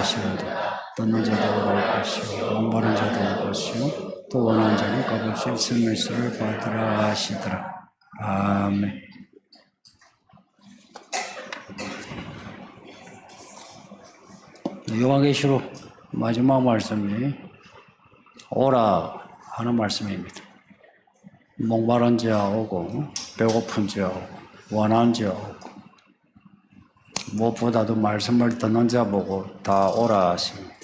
하시는데 듣는 자도 올 것이요 원하는 자도 올 것이요 또 원하는 자는 값없이 슬며시를 받으라 하시더라. 아멘. 요한계시록 마지막 말씀이 오라 하는 말씀입니다. 목마른 자가 오고 배고픈 자가 오고 원하는 자가 오고 무엇보다도 말씀을 듣는 자 보고 다 오라 하십니다.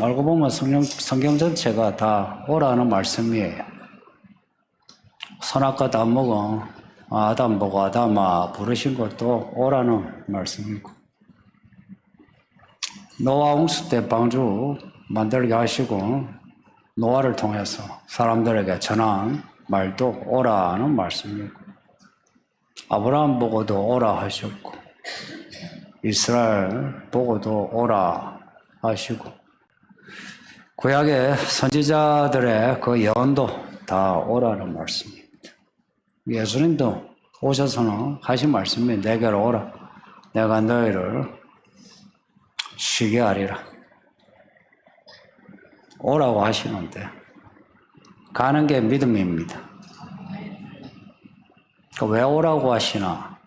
알고 보면 성경 전체가 다 오라 하는 말씀이에요. 선악과 다 먹어 아담 보고 아담아 부르신 것도 오라는 말씀이고 노아 홍수 때 방주 만들게 하시고 노아를 통해서 사람들에게 전한 말도 오라 하는 말씀이고 아브라함 보고도 오라 하셨고 이스라엘 보고도 오라 하시고 구약의 선지자들의 그 예언도 다 오라는 말씀입니다. 예수님도 오셔서는 하신 말씀이 내게로 오라 내가 너희를 쉬게 하리라 오라고 하시는데 가는 게 믿음입니다. 왜 오라고 하시나?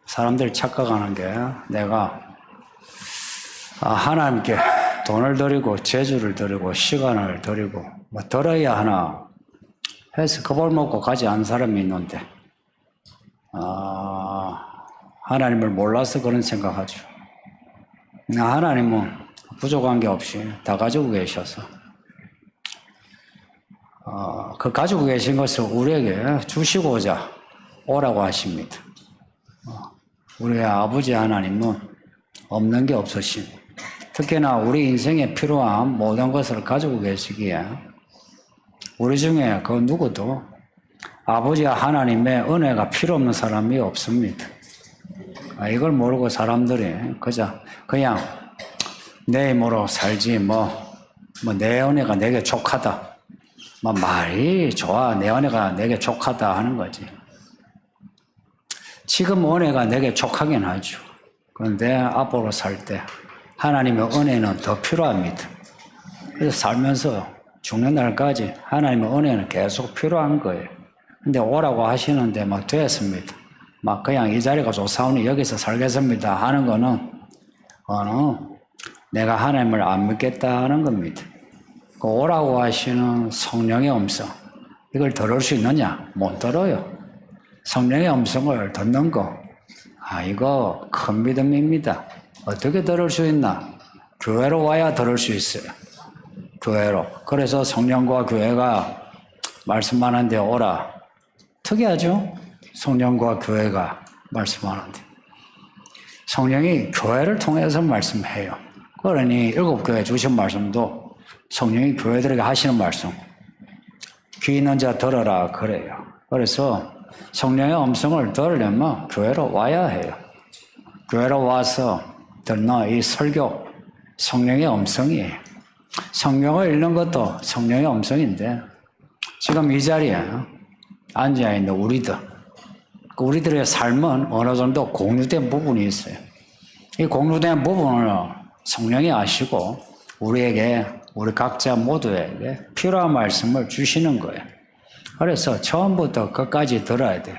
사람들이 착각하는 게 내가 하나님께 돈을 드리고 재주를 드리고 시간을 드리고 뭐 들어야 하나 해서 겁을 먹고 가지 않은 사람이 있는데 하나님을 몰라서 그런 생각하죠. 하나님은 부족한 게 없이 다 가지고 계셔서 그 가지고 계신 것을 우리에게 주시고자 오라고 하십니다. 우리의 아버지 하나님은 없는 게 없으신 특히나 우리 인생에 필요한 모든 것을 가지고 계시기에 우리 중에 그 누구도 아버지 하나님의 은혜가 필요 없는 사람이 없습니다. 이걸 모르고 사람들이 그냥 내 힘으로 살지 내 은혜가 내게 족하다. 말이 좋아. 내 은혜가 내게 족하다 하는 거지. 지금 은혜가 내게 족하긴 하죠. 그런데 앞으로 살 때 하나님의 은혜는 더 필요합니다. 그래서 살면서 죽는 날까지 하나님의 은혜는 계속 필요한 거예요. 근데 오라고 하시는데 됐습니다. 그냥 이 자리가 좋사오니 여기서 살겠습니다 하는 거는 내가 하나님을 안 믿겠다 하는 겁니다. 그 오라고 하시는 성령의 음성 이걸 들을 수 있느냐? 못 들어요. 성령의 음성을 듣는 거 이거 큰 믿음입니다. 어떻게 들을 수 있나? 교회로 와야 들을 수 있어요. 교회로. 그래서 성령과 교회가 말씀하는데 오라. 특이하죠? 성령과 교회가 말씀하는데 성령이 교회를 통해서 말씀해요. 그러니 7교회 주신 말씀도 성령이 교회들에게 하시는 말씀 귀 있는 자 들어라 그래요. 그래서 성령의 음성을 들으려면 교회로 와야 해요. 교회로 와서 듣는 이 설교 성령의 음성이에요. 성경을 읽는 것도 성령의 음성인데 지금 이 자리에 앉아있는 우리들의 삶은 어느 정도 공유된 부분이 있어요. 이 공유된 부분을 성령이 아시고 우리 각자 모두에게 필요한 말씀을 주시는 거예요. 그래서 처음부터 끝까지 들어야 돼요.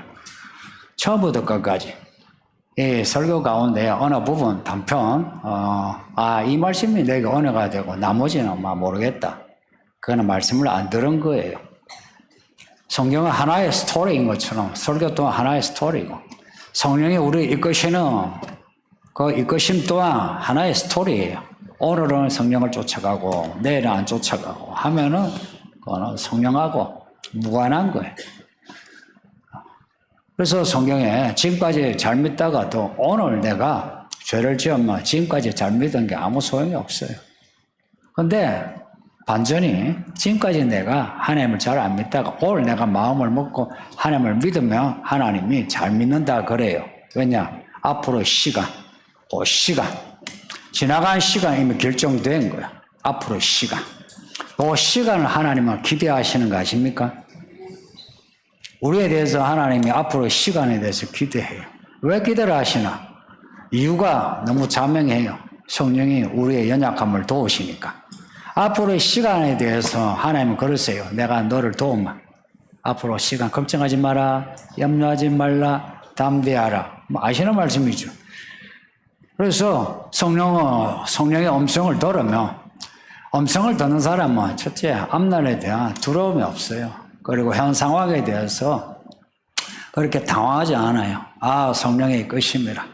처음부터 끝까지. 이 설교 가운데 어느 부분 단편 이 말씀이 내게 은혜가 되고 나머지는 모르겠다. 그거는 말씀을 안 들은 거예요. 성경은 하나의 스토리인 것처럼 설교 또한 하나의 스토리고 성령이 우리를 이끄시는 그 이끄심 또한 하나의 스토리예요. 오늘은 성령을 쫓아가고 내일은 안 쫓아가고 하면은 그거는 성령하고 무관한 거예요. 그래서 성경에 지금까지 잘 믿다가도 오늘 내가 죄를 지으면 지금까지 잘 믿은 게 아무 소용이 없어요. 근데 반전이 지금까지 내가 하나님을 잘 안 믿다가 오늘 내가 마음을 먹고 하나님을 믿으면 하나님이 잘 믿는다 그래요. 왜냐? 앞으로 시간, 지나간 시간 이미 결정된 거야. 앞으로 시간. 그 시간을 하나님은 기대하시는 거 아십니까? 우리에 대해서 하나님이 앞으로 시간에 대해서 기대해요. 왜 기대를 하시나? 이유가 너무 자명해요. 성령이 우리의 연약함을 도우시니까. 앞으로의 시간에 대해서 하나님은 그러세요. 내가 너를 도우마. 앞으로 시간 걱정하지 마라. 염려하지 말라. 담대하라. 뭐 아시는 말씀이죠. 그래서 성령의 음성을 들으면 음성을 듣는 사람은 첫째 앞날에 대한 두려움이 없어요. 그리고 현 상황에 대해서 그렇게 당황하지 않아요. 아, 성령의 것임이라.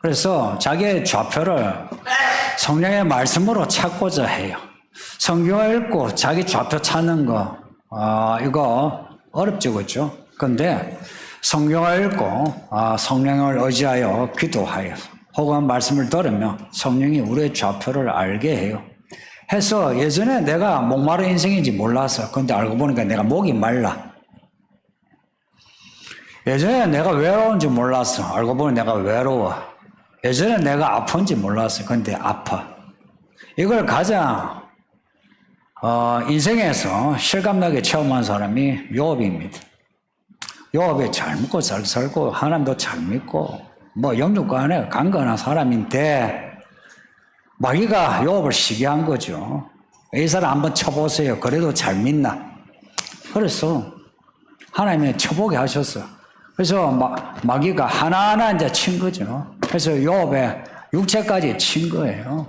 그래서 자기의 좌표를 성령의 말씀으로 찾고자 해요. 성경을 읽고 자기 좌표 찾는 거 이거 어렵죠, 그렇죠? 근데 성경을 읽고 성령을 의지하여 기도하여 혹은 말씀을 들으면 성령이 우리의 좌표를 알게 해요. 해서 예전에 내가 목마른 인생인지 몰라서 근데 알고 보니까 내가 목이 말라. 예전에 내가 외로운지 몰랐어. 알고 보니 내가 외로워. 예전에 내가 아픈지 몰랐어. 근데 아파. 이걸 가장 인생에서 실감나게 체험한 사람이 요업입니다. 요업이 잘 먹고 잘 살고 하나님도 잘 믿고 뭐 영육간에 강건한 사람인데 마귀가 요업을 시기한 거죠. 이 사람 한번 쳐보세요. 그래도 잘 믿나? 그래서 하나님이 쳐보게 하셨어. 그래서 마귀가 하나하나 이제 친 거죠. 그래서 요업의 육체까지 친 거예요.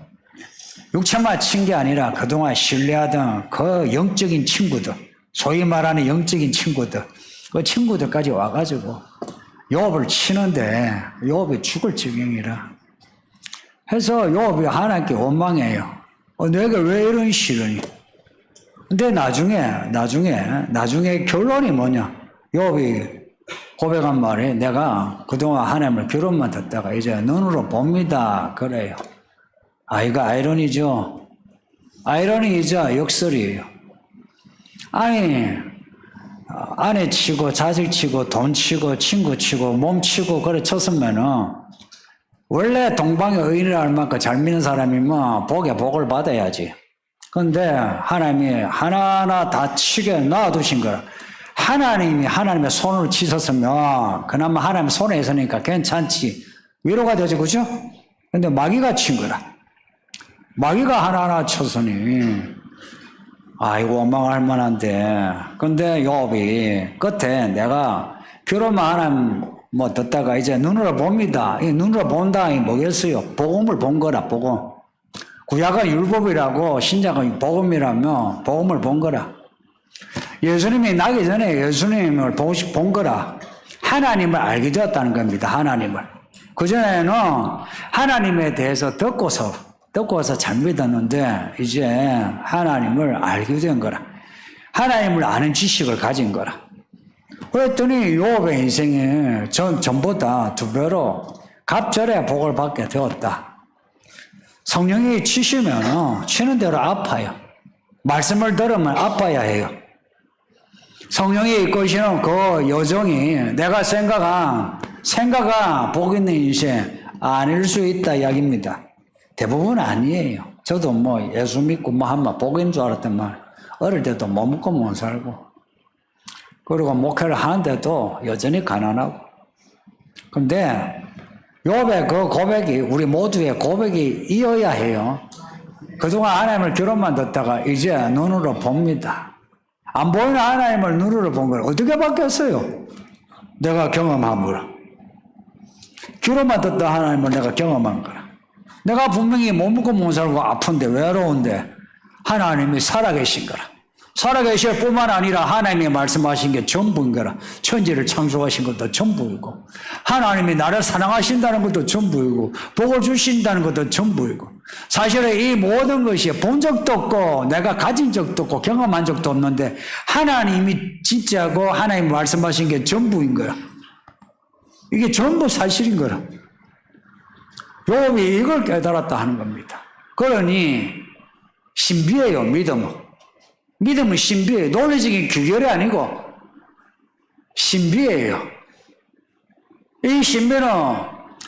육체만 친 게 아니라 그동안 신뢰하던 그 영적인 친구들, 소위 말하는 영적인 친구들, 그 친구들까지 와가지고 요업을 치는데 요업이 죽을 지경이라. 해서 요업이 하나님께 원망해요. 내가 왜 이런 시련이? 근데 나중에 결론이 뭐냐? 요업이 고백한 말이 내가 그동안 하나님을 결혼만 듣다가 이제 눈으로 봅니다. 그래요. 이거 아이러니죠. 아이러니이자 역설이에요. 아니, 아내 치고 자식 치고 돈 치고 친구 치고 몸 치고 그래 쳤으면은 원래 동방의 의인을 알 만큼 잘 믿는 사람이면 복에 복을 받아야지. 근데 하나님이 하나하나 다 치게 놔두신 거라. 하나님이 하나님의 손을 치셨으면 그나마 하나님의 손에 있으니까 괜찮지. 위로가 되죠. 그죠? 근데 마귀가 친 거라. 마귀가 하나하나 쳤으니 이거 원망할 만한데. 근데 요업이 끝에 내가 결혼만 하나님 뭐 듣다가 이제 눈으로 봅니다. 이 눈으로 본다. 이 뭐겠어요? 복음을 본 거라. 복음. 구약은 율법이라고 신약은 복음이라며 복음을 본 거라. 예수님이 나기 전에 예수님을 본 거라. 하나님을 알게 되었다는 겁니다. 하나님을. 그전에는 하나님에 대해서 듣고서 잘 믿었는데 이제 하나님을 알게 된 거라. 하나님을 아는 지식을 가진 거라. 그랬더니 요업의 인생에 전보다 2배로 갑절의 복을 받게 되었다. 성령이 치시면 치는 대로 아파요. 말씀을 들으면 아파야 해요. 성령이 이끄시는 그 여정이 내가 생각한 복 있는 인생 아닐 수 있다 이야기입니다. 대부분 아니에요. 저도 뭐 예수 믿고 뭐 하면 복인 줄 알았더만 어릴 때도 못 먹고 못 살고 그리고 목회를 하는데도 여전히 가난하고. 근데 욥의 그 고백이 우리 모두의 고백이 이어야 해요. 그동안 하나님을 귀로만 듣다가 이제 눈으로 봅니다. 안 보이는 하나님을 눈으로 본 걸 어떻게 바뀌었어요? 내가 경험한 거라. 귀로만 듣다 하나님을 내가 경험한 거라. 내가 분명히 못 먹고 못 살고 아픈데 외로운데 하나님이 살아계신 거라. 살아계실 뿐만 아니라 하나님이 말씀하신 게 전부인 거라. 천지를 창조하신 것도 전부이고 하나님이 나를 사랑하신다는 것도 전부이고 복을 주신다는 것도 전부이고 사실은 이 모든 것이 본 적도 없고 내가 가진 적도 없고 경험한 적도 없는데 하나님이 진짜고 하나님이 말씀하신 게 전부인 거라. 이게 전부 사실인 거라. 욥이 이걸 깨달았다 하는 겁니다. 그러니 신비해요. 믿음은 신비해요. 논리적인 규결이 아니고 신비해요. 이 신비는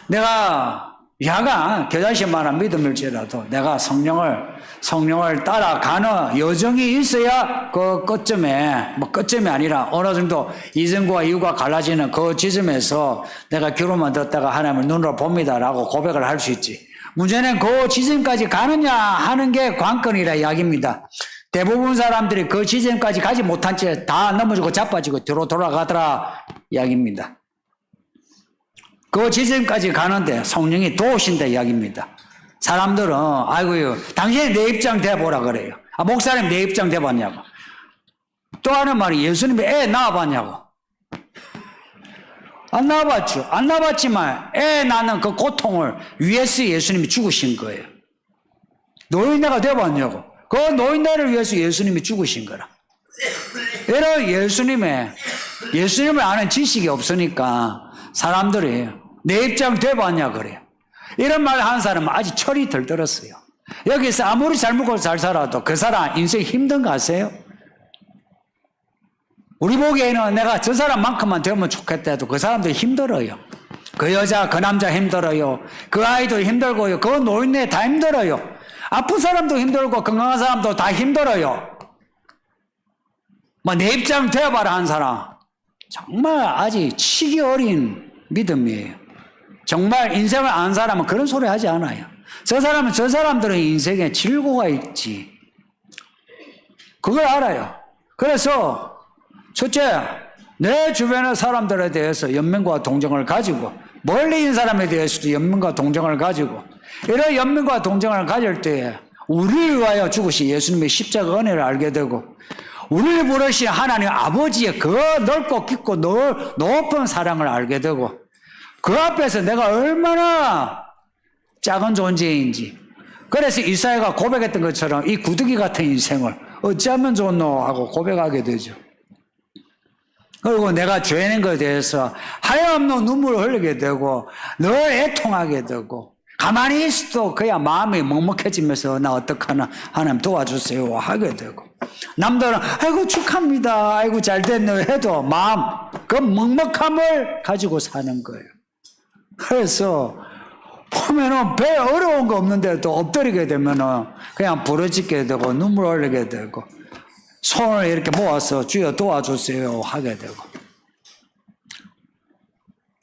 내가 야가 겨자씨만한 믿음일지라도 내가 성령을 따라가는 여정이 있어야 그 끝점에, 끝점이 아니라 어느 정도 이전과 이후가 갈라지는 그 지점에서 내가 귀로만 듣다가 하나님을 눈으로 봅니다라고 고백을 할 수 있지. 문제는 그 지점까지 가느냐 하는 게 관건이라 이야기입니다. 대부분 사람들이 그 지점까지 가지 못한 채 다 넘어지고 자빠지고 뒤로 돌아가더라 이야기입니다. 그 지점까지 가는데 성령이 도우신다 이야기입니다. 사람들은 아이고요, 당신이 내 입장 돼보라 그래요. 목사님 내 입장 돼봤냐고. 또 하는 말이 예수님이 애 낳아봤냐고. 안 낳아봤죠. 안 낳아봤지만 애 낳는 그 고통을 위해서 예수님이 죽으신 거예요. 노인네가 돼봤냐고. 그 노인네를 위해서 예수님이 죽으신 거라. 이런 예수님을 아는 지식이 없으니까 사람들이 내 입장 돼봤냐 그래요. 이런 말 하는 사람은 아직 철이 덜 들었어요. 여기서 아무리 잘 먹고 잘 살아도 그 사람 인생 힘든 거 아세요? 우리 보기에는 내가 저 사람만큼만 되면 좋겠다 해도 그 사람도 힘들어요. 그 여자, 그 남자 힘들어요. 그 아이도 힘들고요. 그 노인네 다 힘들어요. 아픈 사람도 힘들고 건강한 사람도 다 힘들어요. 뭐 내 입장 되어봐라 한 사람 정말 아직 치기 어린 믿음이에요. 정말 인생을 아는 사람은 그런 소리 하지 않아요. 저 사람들은 인생에 질고가 있지. 그걸 알아요. 그래서 첫째, 내 주변의 사람들에 대해서 연민과 동정을 가지고 멀리 있는 사람에 대해서도 연민과 동정을 가지고 이런 연민과 동정을 가질 때에 우리를 위하여 죽으신 예수님의 십자가 은혜를 알게 되고 우리를 부르신 하나님 아버지의 그 넓고 깊고 높은 사랑을 알게 되고 그 앞에서 내가 얼마나 작은 존재인지. 그래서 이사야가 고백했던 것처럼 이 구더기 같은 인생을 어찌하면 좋노 하고 고백하게 되죠. 그리고 내가 죄인 것에 대해서 하염없는 눈물을 흘리게 되고 늘 애통하게 되고 가만히 있어도 그야 마음이 먹먹해지면서 나 어떡하나 하나님 도와주세요 하게 되고 남들은 아이고 축하합니다 아이고 잘됐네 해도 마음 그 먹먹함을 가지고 사는 거예요. 그래서 보면은 배 어려운 거 없는데도 엎드리게 되면은 그냥 부러지게 되고 눈물 흘리게 되고 손을 이렇게 모아서 주여 도와주세요 하게 되고.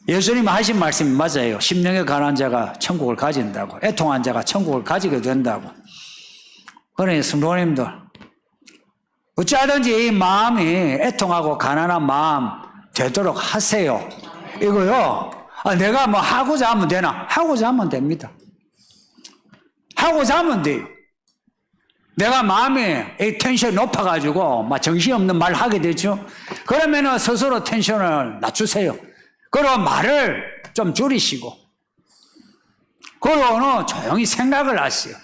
예수님 하신 말씀이 맞아요. 심령에 가난한 자가 천국을 가진다고, 애통한 자가 천국을 가지게 된다고. 그러니 성도님들 어찌하든지 이 마음이 애통하고 가난한 마음 되도록 하세요. 이거요, 내가 뭐 하고자 하면 되나? 하고자 하면 됩니다. 하고자 하면 돼요. 내가 마음이 이 텐션이 높아가지고 막 정신없는 말 하게 되죠. 그러면은 스스로 텐션을 낮추세요. 그리고 말을 좀 줄이시고, 그리고는 조용히 생각을 하세요.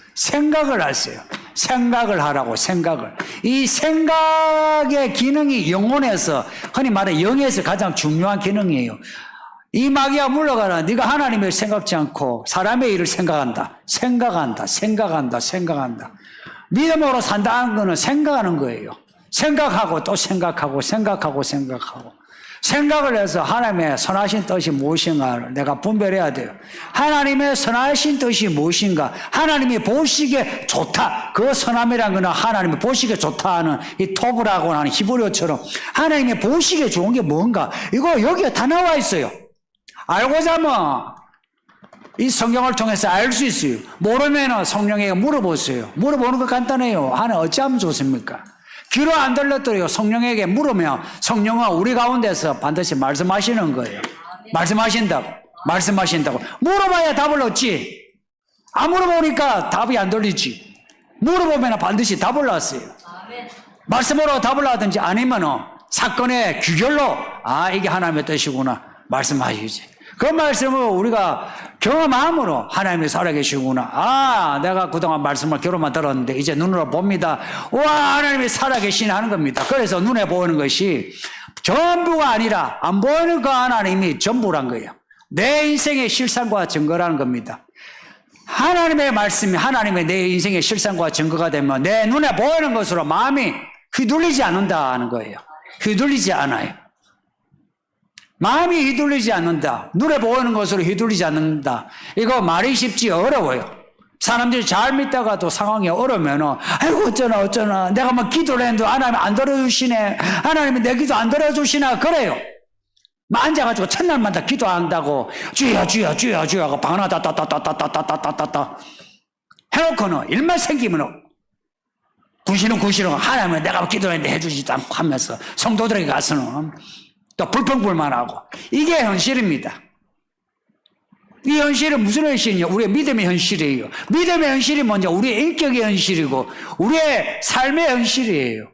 생각을 하라고, 생각을. 이 생각의 기능이 영혼에서, 흔히 말해 영에서 가장 중요한 기능이에요. 이 마귀가 물러가라. 네가 하나님을 생각지 않고 사람의 일을 생각한다. 믿음으로 산다는 거는 생각하는 거예요. 생각하고 또 생각하고 생각을 해서 하나님의 선하신 뜻이 무엇인가를 내가 분별해야 돼요. 하나님의 선하신 뜻이 무엇인가? 하나님이 보시기에 좋다. 그 선함이라는 것은 하나님이 보시기에 좋다 하는 이 토브라고 하는 히브리어처럼 하나님이 보시기에 좋은 게 뭔가? 이거 여기에 다 나와 있어요. 알고자 하면 이 성경을 통해서 알 수 있어요. 모르면 성령에게 물어보세요. 물어보는 거 간단해요. 하나님 어찌하면 좋습니까? 귀로 안 들렸더라도 성령에게 물으면 성령은 우리 가운데서 반드시 말씀하시는 거예요. 말씀하신다고. 물어봐야 답을 얻지. 안 물어보니까 답이 안 들리지. 물어보면 반드시 답을 얻어요. 말씀으로 답을 하든지 아니면 사건의 규결로 이게 하나님의 뜻이구나 말씀하시지. 그 말씀을 우리가 경험함으로 하나님이 살아계시구나. 내가 그동안 말씀을 귀로만 들었는데 이제 눈으로 봅니다. 와, 하나님이 살아계시네 하는 겁니다. 그래서 눈에 보이는 것이 전부가 아니라 안 보이는 그 하나님이 전부란 거예요. 내 인생의 실상과 증거라는 겁니다. 하나님의 말씀이 하나님의 내 인생의 실상과 증거가 되면 내 눈에 보이는 것으로 마음이 휘둘리지 않는다는 거예요. 휘둘리지 않아요. 마음이 휘둘리지 않는다. 눈에 보이는 것으로 휘둘리지 않는다. 이거 말이 쉽지 어려워요. 사람들이 잘 믿다가도 상황이 어려우면 아이고 어쩌나 내가 뭐 기도를 했는데 하나님 안 들어주시네. 하나님이 내 기도 안 들어주시나 그래요. 앉아가지고 첫날마다 기도한다고 주여 하고 방언 따따따따따따따따따 해놓고는 일만 생기면 구시는 하나님은 내가 기도했는데 해주지도 않고 하면서 성도들에게 가서는 또 불평불만하고 이게 현실입니다. 이 현실은 무슨 현실이냐? 우리의 믿음의 현실이에요. 믿음의 현실이 먼저 우리의 인격의 현실이고 우리의 삶의 현실이에요.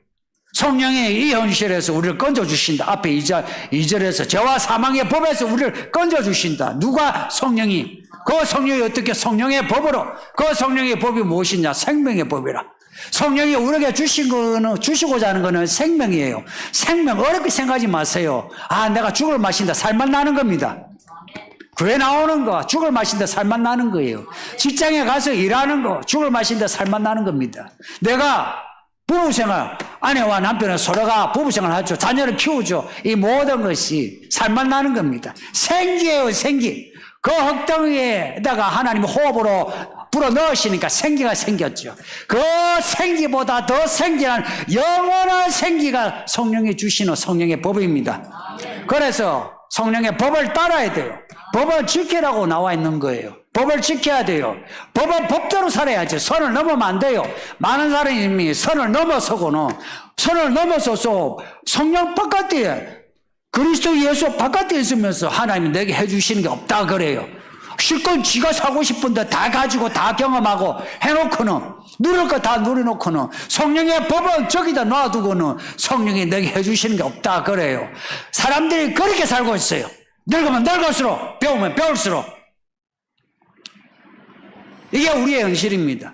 성령이 이 현실에서 우리를 건져주신다. 앞에 2절에서 죄와 사망의 법에서 우리를 건져주신다. 누가? 성령이. 그 성령이 어떻게? 성령의 법으로. 그 성령의 법이 무엇이냐? 생명의 법이라. 성령이 우리에게 주시고자 하는 것은 생명이에요. 생명, 어렵게 생각하지 마세요. 아, 내가 죽을 마신다. 살만 나는 겁니다. 교회 나오는 거, 죽을 마신다. 살만 나는 거예요. 직장에 가서 일하는 거, 죽을 마신다. 살만 나는 겁니다. 내가 부부생활, 아내와 남편은 서로가 부부생활 하죠. 자녀를 키우죠. 이 모든 것이 살만 나는 겁니다. 생기예요, 생기. 그 흙덩이에다가 하나님이 호흡으로 불어 넣으시니까 생기가 생겼죠. 그 생기보다 더 생기한 영원한 생기가 성령이 주시는 성령의 법입니다. 그래서 성령의 법을 따라야 돼요. 법을 지키라고 나와 있는 거예요. 법을 지켜야 돼요. 법은 법대로 살아야죠. 선을 넘으면 안 돼요. 많은 사람이 선을 넘어서서 성령 바깥에 그리스도 예수 바깥에 있으면서 하나님이 내게 해주시는 게 없다 그래요. 실컷 지가 사고 싶은데 다 가지고 다 경험하고 해놓고는 누릴 거 다 누려놓고는 성령의 법은 저기다 놔두고는 성령이 내게 해주시는 게 없다 그래요. 사람들이 그렇게 살고 있어요. 늙으면 늙을수록 배우면 배울수록 이게 우리의 현실입니다.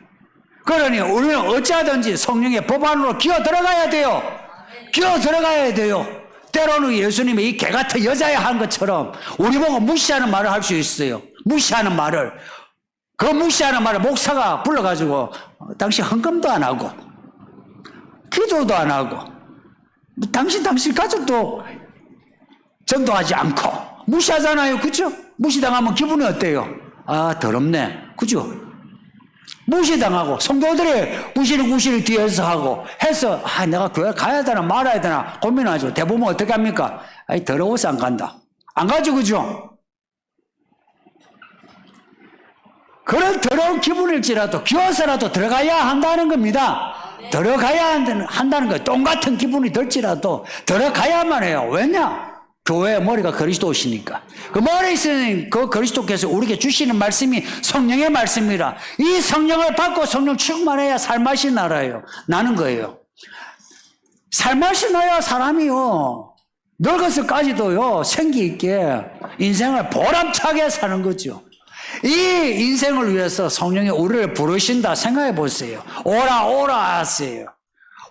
그러니 우리는 어찌하든지 성령의 법 안으로 기어 들어가야 돼요. 기어 들어가야 돼요. 때로는 예수님이 이 개같은 여자야 한 것처럼 우리 보고 무시하는 말을 할 수 있어요. 무시하는 말을. 그 무시하는 말을 목사가 불러가지고 당신 헌금도 안 하고 기도도 안 하고 당신 가족도 전도하지 않고 무시하잖아요. 그죠? 무시당하면 기분이 어때요? 아, 더럽네. 그죠? 무시당하고 성도들이 구시를 뒤에서 하고 해서 아, 내가 교회 가야 되나 말아야 되나 고민하죠. 대부분 어떻게 합니까? 아이, 더러워서 안 간다. 안 가죠. 그죠? 그런 더러운 기분일지라도 기어서라도 들어가야 한다는 겁니다. 들어가야 한다는 거예요. 똥같은 기분이 들지라도 들어가야만 해요. 왜냐? 교회의 머리가 그리스도시니까. 그 머리에 있는 그 그리스도께서 우리에게 주시는 말씀이 성령의 말씀이라. 이 성령을 받고 성령 충만해야 살맛이 나는 거예요. 살맛이 나야 사람이요. 늙어서까지도요, 생기 있게 인생을 보람차게 사는 거죠. 이 인생을 위해서 성령이 우리를 부르신다 생각해 보세요. 오라 하세요.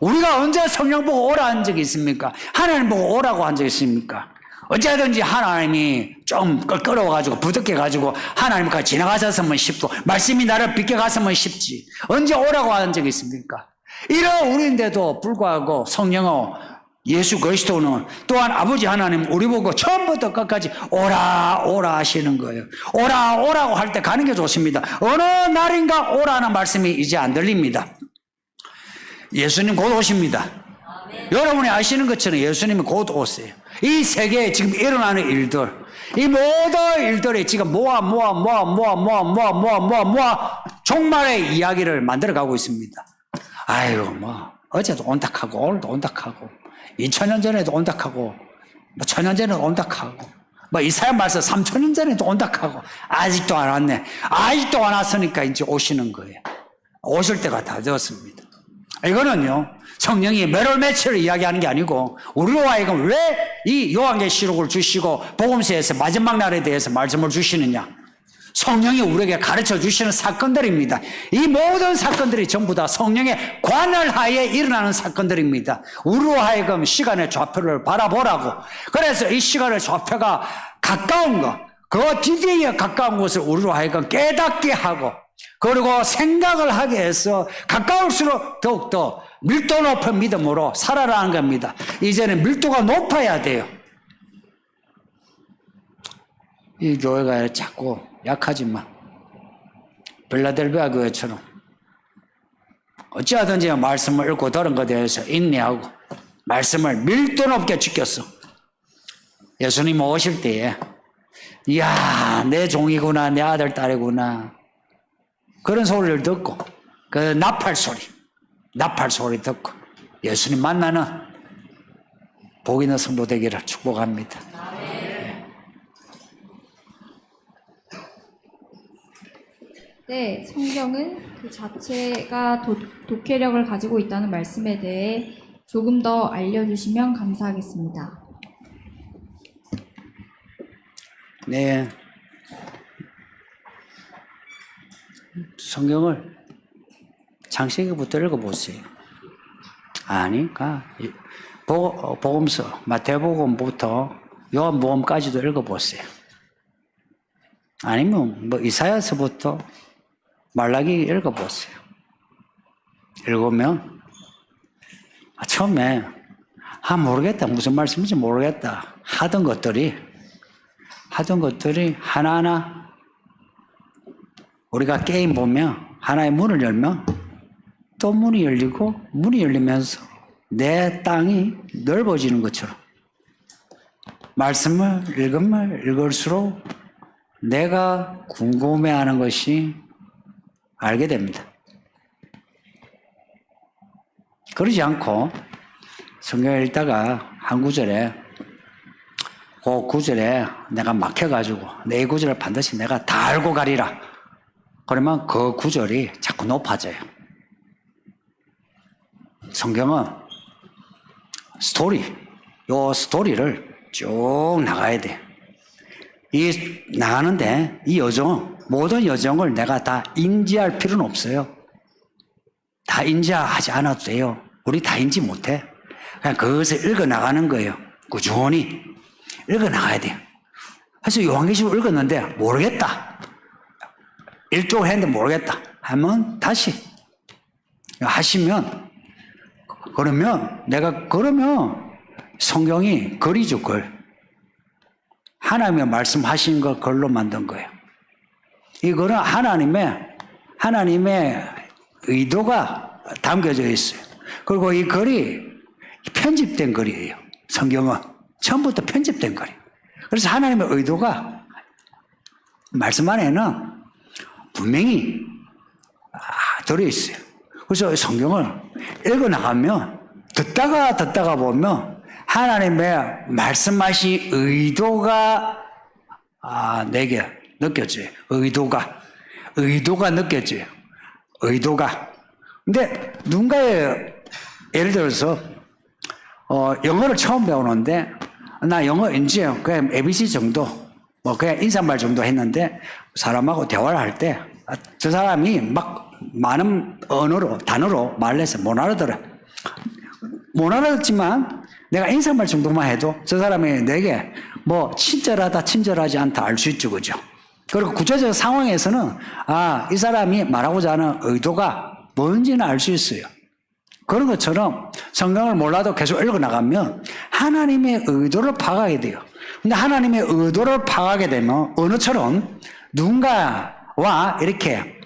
우리가 언제 성령 보고 오라 한 적이 있습니까? 하나님 보고 오라고 한 적이 있습니까? 어쨌든지 하나님이 좀 끌어가지고 부득해가지고 하나님까지 지나가셨으면 쉽고 말씀이 나를 비껴갔으면 쉽지. 언제 오라고 한 적이 있습니까? 이런 우리인데도 불구하고 성령은 예수 그리스도는 또한 아버지 하나님 우리 보고 처음부터 끝까지 오라 하시는 거예요. 오라고 할 때 가는 게 좋습니다. 어느 날인가 오라는 말씀이 이제 안 들립니다. 예수님 곧 오십니다. 여러분이 아시는 것처럼 예수님이 곧 오세요. 이 세계에 지금 일어나는 일들, 이 모든 일들이 지금 모아 종말의 이야기를 만들어가고 있습니다. 아이고 어제도 온탁하고 오늘도 온탁하고 2000년 전에도 온탁하고 1000년 전에도 온탁하고 이사야 말씀 3000년 전에도 온탁하고 아직도 안 왔네. 아직도 안 왔으니까 이제 오시는 거예요. 오실 때가 다 되었습니다. 이거는요, 성령이 몇월 며칠을 이야기하는 게 아니고 우리로 하여금 왜 이 요한계시록을 주시고 복음서에서 마지막 날에 대해서 말씀을 주시느냐. 성령이 우리에게 가르쳐 주시는 사건들입니다. 이 모든 사건들이 전부 다 성령의 관할 하에 일어나는 사건들입니다. 우리로 하여금 시간의 좌표를 바라보라고. 그래서 이 시간의 좌표가 가까운 것, 그 디데이에 가까운 것을 우리로 하여금 깨닫게 하고 그리고 생각을 하게 해서 가까울수록 더욱더 밀도 높은 믿음으로 살아라는 겁니다. 이제는 밀도가 높아야 돼요. 이 교회가 자꾸 약하지만 빌라델비아 교회처럼 어찌하든지 말씀을 읽고 들은 것에 대해서 인내하고 말씀을 밀도 높게 지켰어. 예수님 오실 때에 이야 내 종이구나 내 아들 딸이구나 그런 소리를 듣고 그 나팔 소리 듣고 예수님 만나는 복 있는 성도 되기를 축복합니다. 네, 성경은 그 자체가 독해력을 가지고 있다는 말씀에 대해 조금 더 알려주시면 감사하겠습니다. 네. 성경을 창세기부터 읽어보세요. 아니까 복음서 마태복음부터 요한복음까지도 읽어보세요. 아니면 뭐 이사야서부터 말라기 읽어보세요. 읽으면 처음에 모르겠다 무슨 말씀인지 모르겠다 하던 것들이 하나하나 우리가 게임 보면 하나의 문을 열면 또 문이 열리고 문이 열리면서 내 땅이 넓어지는 것처럼 말씀을 읽으면 읽을수록 내가 궁금해하는 것이 알게 됩니다. 그러지 않고 성경을 읽다가 한 구절에 그 구절에 내가 막혀가지고 내 구절을 반드시 내가 다 알고 가리라. 그러면 그 구절이 자꾸 높아져요. 성경은 스토리를 쭉 나가야 돼. 나가는데 이 모든 여정을 내가 다 인지할 필요는 없어요. 다 인지하지 않아도 돼요. 우리 다 인지 못해. 그냥 그것을 읽어 나가는 거예요. 꾸준히 읽어 나가야 돼요. 그래서 요한계시록 읽었는데 모르겠다. 일종을 했는데 모르겠다 하면 다시 하시면 그러면 성경이 글이죠. 글. 하나님의 말씀하신 걸 글로 만든 거예요. 이 글은 하나님의 의도가 담겨져 있어요. 그리고 이 글이 편집된 글이에요. 성경은 처음부터 편집된 글이에요. 그래서 하나님의 의도가 말씀 안에는 분명히 들어있어요. 그래서 성경을 읽어나가면 듣다가 보면 하나님의 말씀하신 의도가 내게 느껴져요. 의도가 느껴져요. 근데 누군가의 예를 들어서 영어를 처음 배우는데 나 영어 이제 그냥 ABC 정도 그냥 인사말 정도 했는데 사람하고 대화를 할 때 저 사람이 막 많은 단어로 말을 해서 못 알아듣지만 내가 인사말 정도만 해도 저 사람이 내게 뭐 친절하다 친절하지 않다 알 수 있죠. 그죠? 그리고 구체적 상황에서는 이 사람이 말하고자 하는 의도가 뭔지는 알 수 있어요. 그런 것처럼 성경을 몰라도 계속 읽어나가면 하나님의 의도를 파악하게 돼요. 근데 하나님의 의도를 파악하게 되면 언어처럼 누군가와 이렇게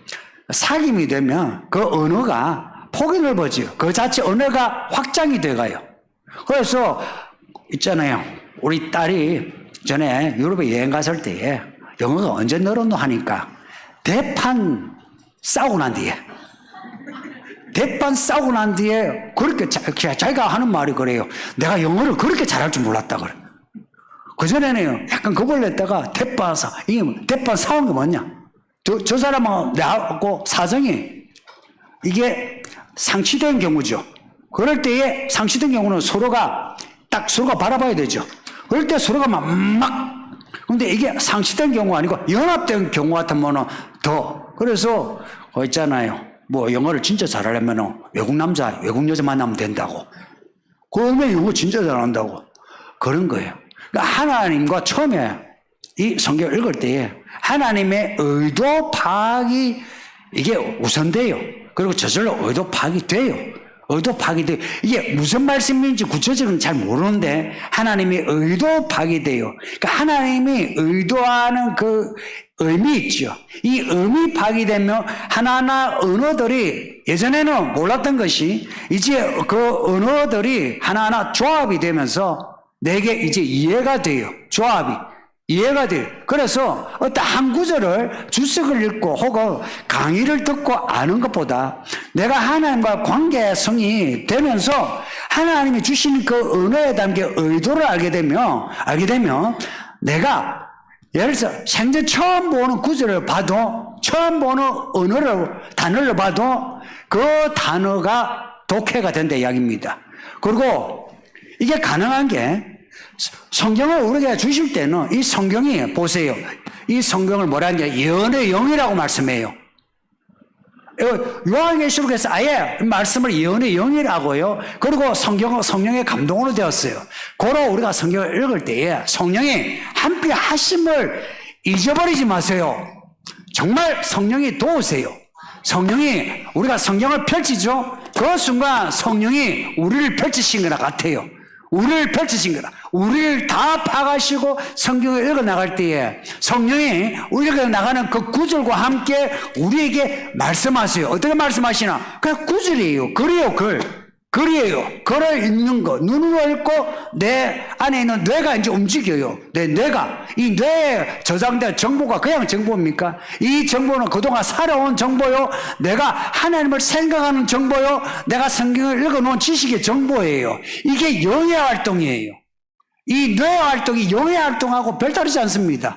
사귐이 되면 그 언어가 폭이 넓어져요. 그 자체 언어가 확장이 돼가요. 그래서 있잖아요. 우리 딸이 전에 유럽에 여행 갔을 때에 영어가 언제 늘었노 하니까 대판 싸우고 난 뒤에 그렇게 자기가 하는 말이 그래요. 내가 영어를 그렇게 잘할 줄 몰랐다 그래. 그전에는 약간 겁을 냈다가 대판 싸운 게 뭐냐? 저 사람하고 나하고 사정이 이게 상치된 경우죠. 그럴 때에 상치된 경우는 서로가 바라봐야 되죠. 그럴 때 서로가 근데 이게 상치된 경우가 아니고 연합된 경우 같으면 그래서 있잖아요. 뭐 영어를 진짜 잘하려면 외국 남자, 외국 여자 만나면 된다고. 그러면 영어 진짜 잘한다고. 그런 거예요. 그러니까 하나님과 처음에 이 성경을 읽을 때에 하나님의 의도 파악이 이게 우선돼요. 그리고 저절로 의도 파악이 돼요. 의도 파기돼요. 이게 무슨 말씀인지 구체적으로 잘 모르는데 하나님이 의도 파기돼요. 그러니까 하나님이 의도하는 그 의미 있죠. 이 의미 파기되면 하나하나 언어들이 예전에는 몰랐던 것이 이제 그 언어들이 하나하나 조합이 되면서 내게 이제 이해가 돼요. 조합이. 이해가 돼요. 그래서 어떤 한 구절을 주석을 읽고 혹은 강의를 듣고 아는 것보다 내가 하나님과 관계성이 되면서 하나님이 주신 그 언어에 담긴 의도를 알게 되면 내가 예를 들어서 생전 처음 보는 구절을 봐도 처음 보는 단어를 봐도 그 단어가 독해가 된다 이야기입니다. 그리고 이게 가능한 게 성경을 우리에게 주실 때는 이 성경이 보세요. 이 성경을 뭐라 하냐 예언의 영이라고 말씀해요. 요한계시록에서 아예 말씀을 예언의 영이라고요. 그리고 성경은 성령의 감동으로 되었어요. 고로 우리가 성경을 읽을 때에 성령이 함께 하심을 잊어버리지 마세요. 정말 성령이 도우세요. 성령이 우리가 성경을 펼치죠. 그 순간 성령이 우리를 펼치신 거나 같아요. 우리를 펼치신 거다. 우리를 다 파가시고 성경을 읽어 나갈 때에 성령이 우리가 나가는 그 구절과 함께 우리에게 말씀하세요. 어떻게 말씀하시나? 그냥 구절이에요. 글이에요. 글이에요. 글을 읽는 거. 눈으로 읽고 내 안에 있는 뇌가 이제 움직여요. 내 뇌가. 이 뇌에 저장된 정보가 그냥 정보입니까? 이 정보는 그동안 살아온 정보요. 내가 하나님을 생각하는 정보요. 내가 성경을 읽어놓은 지식의 정보예요. 이게 영의 활동이에요. 이 뇌 활동이 영의 활동하고 별다르지 않습니다.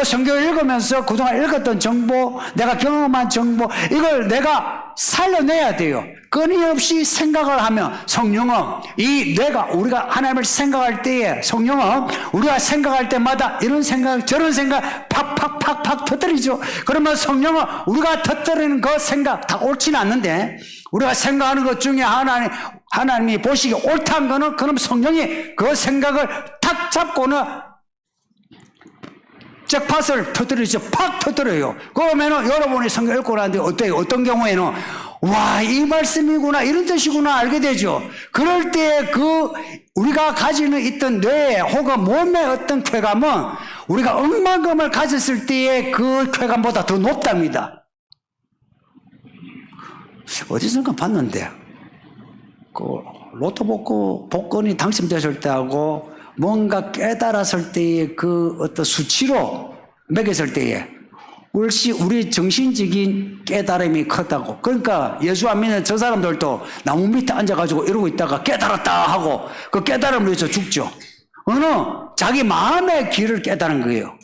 성경을 읽으면서 그동안 읽었던 정보, 내가 경험한 정보, 이걸 내가 살려내야 돼요. 끊임없이 생각을 하면 성령은 이 뇌가 우리가 하나님을 생각할 때에 성령은 우리가 생각할 때마다 이런 생각 저런 생각 팍팍팍팍 터뜨리죠. 그러면 성령은 우리가 터뜨리는 그 생각 다 옳지는 않는데 우리가 생각하는 것 중에 하나님이 보시기에 옳다는 거는 그럼 성령이 그 생각을 탁 잡고는 잭팟을 터뜨리죠. 팍 터뜨려요. 그러면은 여러분이 성경 읽고 나는데 어때요? 어떤 경우에는 와, 이 말씀이구나, 이런 뜻이구나 알게 되죠. 그럴 때 우리가 가지는 있던 뇌 혹은 몸의 어떤 쾌감은 우리가 억만금을 가졌을 때의 그 쾌감보다 더 높답니다. 어디선가 봤는데, 로또 복권이 당첨됐을 때하고 뭔가 깨달았을 때의 그 어떤 수치로 매겼을 때에 우리 정신적인 깨달음이 컸다고. 그러니까 예수 안 믿는 저 사람들도 나무 밑에 앉아가지고 이러고 있다가 깨달았다 하고 그 깨달음을 위해서 죽죠. 자기 마음의 길을 깨달은 거예요.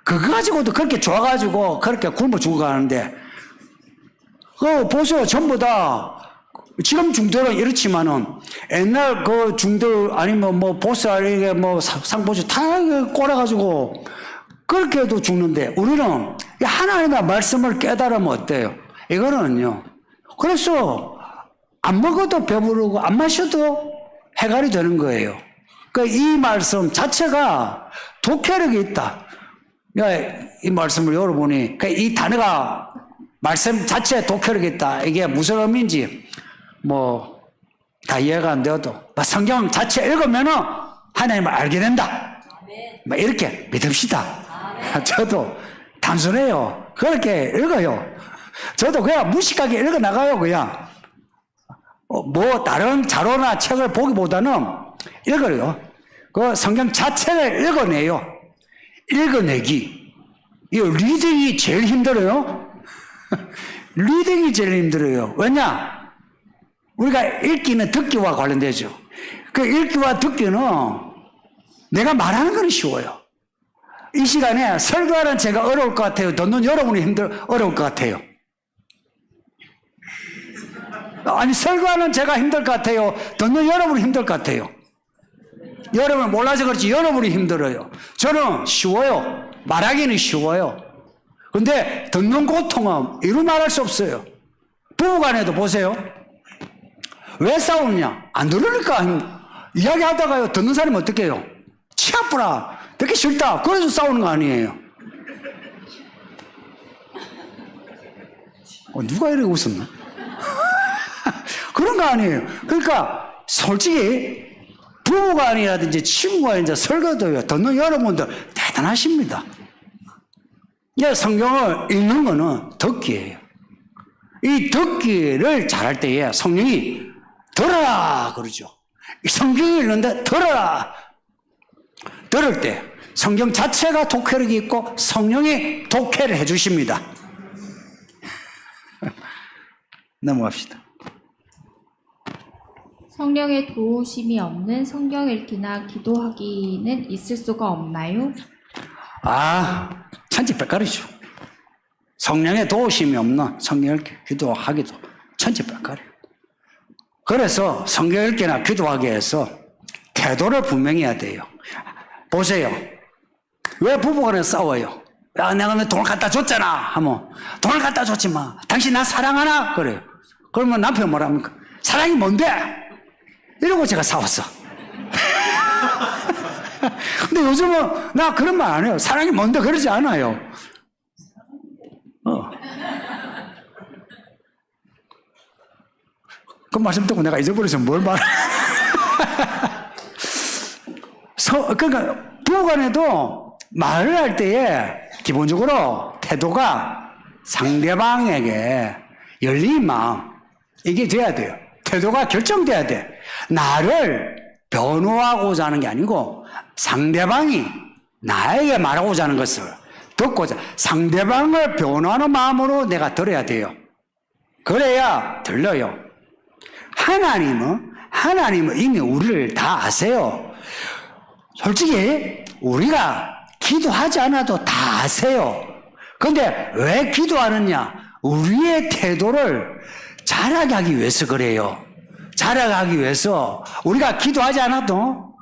그거 가지고도 그렇게 좋아가지고 그렇게 굶어 죽어가는데 보세요. 전부 다 지금 중들은 이렇지만은 옛날 그 중들 아니면 뭐 보살에게 뭐 상보주 다 꼬라가지고 그렇게 해도 죽는데 우리는 하나님의 말씀을 깨달으면 어때요? 이거는요. 그래서 안 먹어도 배부르고 안 마셔도 해갈이 되는 거예요. 그러니까 이 말씀 자체가 독해력이 있다. 이 말씀을 여러분이 이 단어가 말씀 자체에 독해력이 있다. 이게 무슨 의미인지 다 이해가 안 되어도 성경 자체 읽으면은 하나님을 알게 된다. 이렇게 믿읍시다. 저도 단순해요. 그렇게 읽어요. 저도 그냥 무식하게 읽어 나가요. 그냥 다른 자료나 책을 보기보다는 읽어요. 그 성경 자체를 읽어내요. 읽어내기. 이 리딩이 제일 힘들어요. 리딩이 제일 힘들어요. 왜냐? 우리가 읽기는 듣기와 관련되죠. 그 읽기와 듣기는 내가 말하는 건 쉬워요. 이 시간에 설교하는 제가 어려울 것 같아요. 듣는 여러분이 어려울 것 같아요. 아니, 설교하는 제가 힘들 것 같아요. 듣는 여러분이 힘들 것 같아요. 여러분 몰라서 그렇지 여러분이 힘들어요. 저는 쉬워요. 말하기는 쉬워요. 근데 듣는 고통은 이루 말할 수 없어요. 부부간에도 보세요. 왜 싸우느냐? 안 들으니까 이야기하다가요. 듣는 사람은 어떻게 해요? 치 아프라. 듣기 싫다. 그래서 싸우는 거 아니에요. 누가 이렇게 웃었나? 그 그런 거 아니에요. 그러니까 솔직히 부부간이라든지 친구간이라든지 설교도요. 듣는 여러분들 대단하십니다. 이 성경을 읽는 거는 듣기예요. 이 듣기를 잘할 때에 성령이 들어라 그러죠. 이 성경을 읽는데 들어라. 들을 때 성경 자체가 독해력이 있고 성령이 독해를 해주십니다. 넘어갑시다. 성령의 도우심이 없는 성경 읽기나 기도하기는 있을 수가 없나요? 천지백갈이죠. 성령의 도우심이 없는 성경 읽기, 기도하기도 천지백갈이에요. 그래서 성경 읽기나 기도하기 위해서 태도를 분명히 해야 돼요. 보세요. 왜 부부간에 싸워요? 야, 내가 왜 돈을 갖다 줬잖아 하면 돈을 갖다 줬지 마. 당신 나 사랑하나? 그래요. 그러면 남편 뭐랍니까? 사랑이 뭔데? 이러고 제가 싸웠어. 근데 요즘은 나 그런 말 안 해요. 사랑이 뭔데 그러지 않아요. 그 말씀 듣고 내가 잊어버려서 뭘 말해. 그러니까 부부간에도 말을 할 때에 기본적으로 태도가 상대방에게 열린 마음 이게 돼야 돼요. 태도가 결정돼야 돼. 나를 변호하고자 하는 게 아니고 상대방이 나에게 말하고자 하는 것을 듣고자 상대방을 변호하는 마음으로 내가 들어야 돼요. 그래야 들려요. 하나님은 이미 우리를 다 아세요. 솔직히 우리가 기도하지 않아도 다 아세요. 그런데 왜 기도하느냐? 우리의 태도를 자라게 하기 위해서 그래요. 자라게 하기 위해서 우리가 기도하지 않아도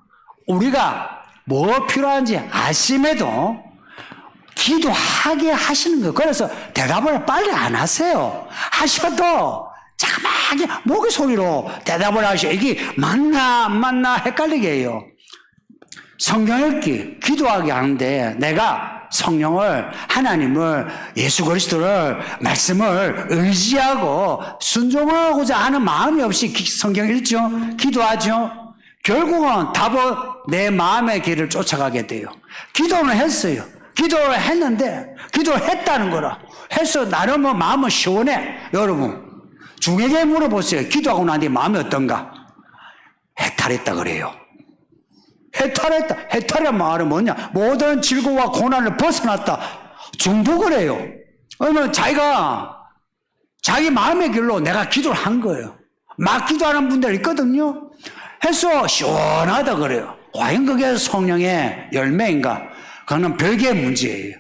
우리가 뭐 필요한지 아심에도 기도하게 하시는 거예요. 그래서 대답을 빨리 안 하세요. 하셔도 자그마하게 목의 소리로 대답을 하셔. 이게 맞나 안 맞나 헷갈리게 해요. 성경 읽기, 기도하기 하는데 내가 성령을, 하나님을, 예수 그리스도를, 말씀을 의지하고 순종하고자 하는 마음이 없이 성경 읽죠? 기도하죠? 결국은 답은 내 마음의 길을 쫓아가게 돼요. 기도는 했어요. 기도를 했는데, 기도를 했다는 거라. 해서 나름 마음은 시원해. 여러분, 중에게 물어보세요. 기도하고 난 뒤에 마음이 어떤가? 해탈했다 그래요. 해탈했다. 해탈의 말은 뭐냐? 모든 질고와 고난을 벗어났다. 중복을 해요. 그러면 자기가 자기 마음의 길로 내가 기도를 한 거예요. 막 기도하는 분들 있거든요. 해서 시원하다 그래요. 과연 그게 성령의 열매인가? 그거는 별개의 문제예요.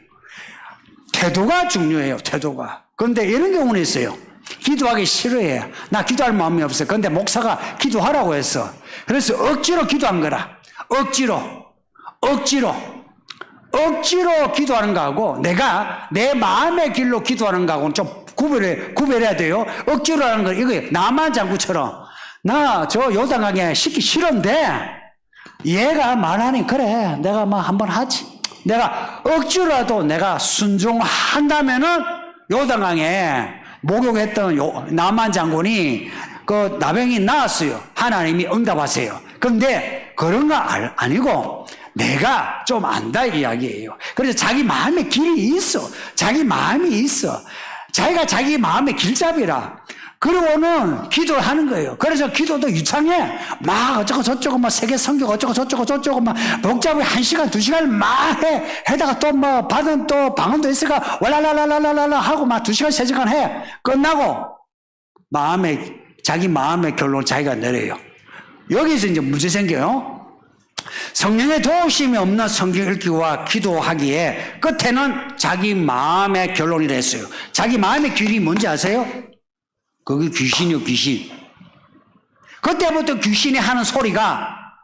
태도가 중요해요. 태도가. 그런데 이런 경우는 있어요. 기도하기 싫어해요. 나 기도할 마음이 없어요. 그런데 목사가 기도하라고 했어. 그래서 억지로 기도한 거라. 억지로 기도하는 거하고 내가 내 마음의 길로 기도하는 거하고는 좀 구별해야 돼요. 억지로 하는 거, 이거 나만 장구처럼 나 저 요단강에 씻기 싫은데 얘가 말하니 그래 내가 뭐 한번 하지. 내가 억지로라도 내가 순종한다면은 요단강에 목욕했던 나만 장군이 그 나병이 나았어요. 하나님이 응답하세요. 그런데 그런 거 아니고 내가 좀 안다 이야기예요. 그래서 자기 마음의 길이 있어. 자기 마음이 있어. 자기가 자기 마음의 길잡이라. 그러고는 기도를 하는 거예요. 그래서 기도도 유창해. 막 어쩌고 저쩌고 막 세계 성경 어쩌고 저쩌고 막 복잡하게 1시간 2시간 막 해. 해다가 또 뭐 받은 또 방언도 있으니까 왈랄랄랄랄랄라 하고 막 2시간 3시간 해. 끝나고 자기 마음의 결론 자기가 내려요. 여기서 이제 문제 생겨요. 성령의 도우심이 없는 성경 읽기와 기도하기에 끝에는 자기 마음의 결론이 됐어요. 자기 마음의 길이 뭔지 아세요? 그게 귀신이요, 귀신. 그때부터 귀신이 하는 소리가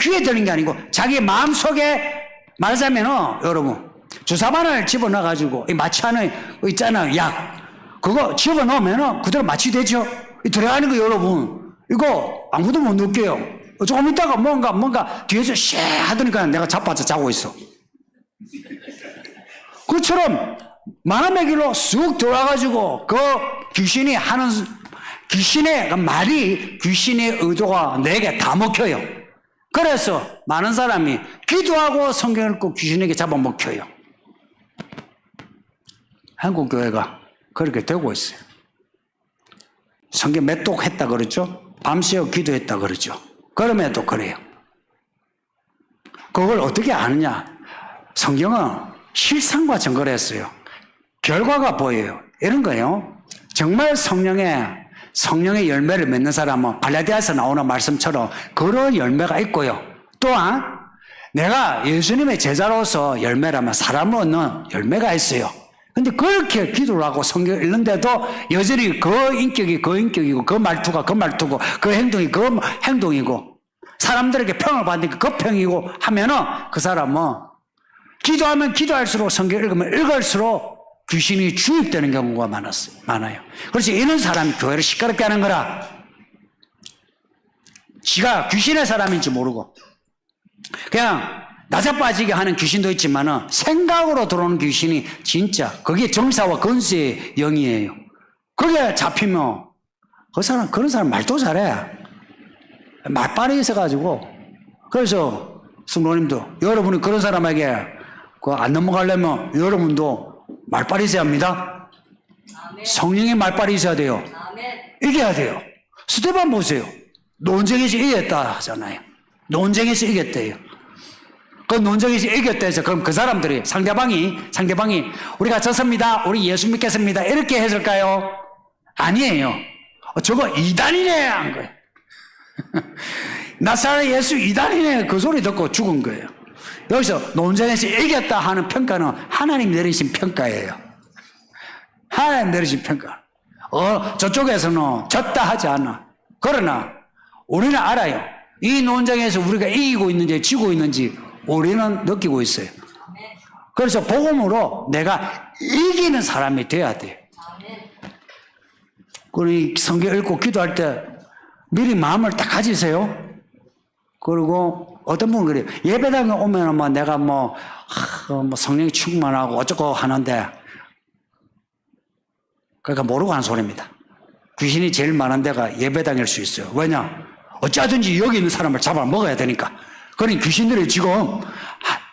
귀에 들린 게 아니고 자기 마음속에 말하자면 여러분 주사바늘 집어넣어가지고 이 마취하는 거 있잖아요, 약. 그거 집어넣으면 그대로 마취되죠. 들어가는 거 여러분 이거 아무도 못 느껴요. 조금 있다가 뭔가 뒤에서 쉐 하더니까 내가 자빠져 자고 있어. 그처럼 마음의 길로 쑥 들어와가지고 그 귀신이 하는 귀신의 그 말이 귀신의 의도가 내게 다 먹혀요. 그래서 많은 사람이 기도하고 성경 읽고 귀신에게 잡아먹혀요. 한국 교회가 그렇게 되고 있어요. 성경 매독했다 그러죠. 밤새워 기도했다 그러죠. 그럼에도 그래요. 그걸 어떻게 아느냐? 성경은 실상과 증거를 했어요. 결과가 보여요. 이런 거예요. 정말 성령의 열매를 맺는 사람은 갈라디아서 나오는 말씀처럼 그런 열매가 있고요. 또한 내가 예수님의 제자로서 열매라면 사람을 얻는 열매가 있어요. 근데 그렇게 기도를 하고 성경 읽는데도 여전히 그 인격이 그 인격이고 그 말투가 그 말투고 그 행동이 그 행동이고 사람들에게 평을 받으니까 그 평이고 하면은 그 사람은 기도하면 기도할수록 성경 읽으면 읽을수록 귀신이 주입되는 경우가 많아요. 그래서 이런 사람이 교회를 시끄럽게 하는 거라. 지가 귀신의 사람인지 모르고 그냥 낮아빠지게 하는 귀신도 있지만은 생각으로 들어오는 귀신이 진짜 그게 정사와 건수의 영이에요. 그게 잡히면 그런 사람 말도 잘해. 말빨이 있어가지고. 그래서 성도님도 여러분이 그런 사람에게 안 넘어가려면 여러분도 말빨이 있어야 합니다. 아멘. 성령의 말빨이 있어야 돼요. 아멘. 이겨야 돼요. 스테반 보세요. 논쟁에서 이겼다 하잖아요. 논쟁에서 이겼대요. 그 논쟁에서 이겼다 해서 그럼 그 사람들이 상대방이 우리가 졌습니다. 우리 예수 믿겠습니다. 이렇게 했을까요? 아니에요. 저거 이단이네 한 거예요. 나사렛 예수 이단이네 그 소리 듣고 죽은 거예요. 여기서 논쟁에서 이겼다 하는 평가는 하나님 내리신 평가예요. 하나님 내리신 평가. 저쪽에서는 졌다 하지 않아. 그러나 우리는 알아요. 이 논쟁에서 우리가 이기고 있는지 지고 있는지 우리는 느끼고 있어요. 그래서 복음으로 내가 이기는 사람이 돼야 돼. 그러니 성경 읽고 기도할 때 미리 마음을 딱 가지세요. 그리고 어떤 분은 그래요. 예배당에 오면 내가 성령이 충만하고 어쩌고 하는데 그러니까 모르고 하는 소리입니다. 귀신이 제일 많은 데가 예배당일 수 있어요. 왜냐? 어찌하든지 여기 있는 사람을 잡아 먹어야 되니까. 그러니 귀신들이 지금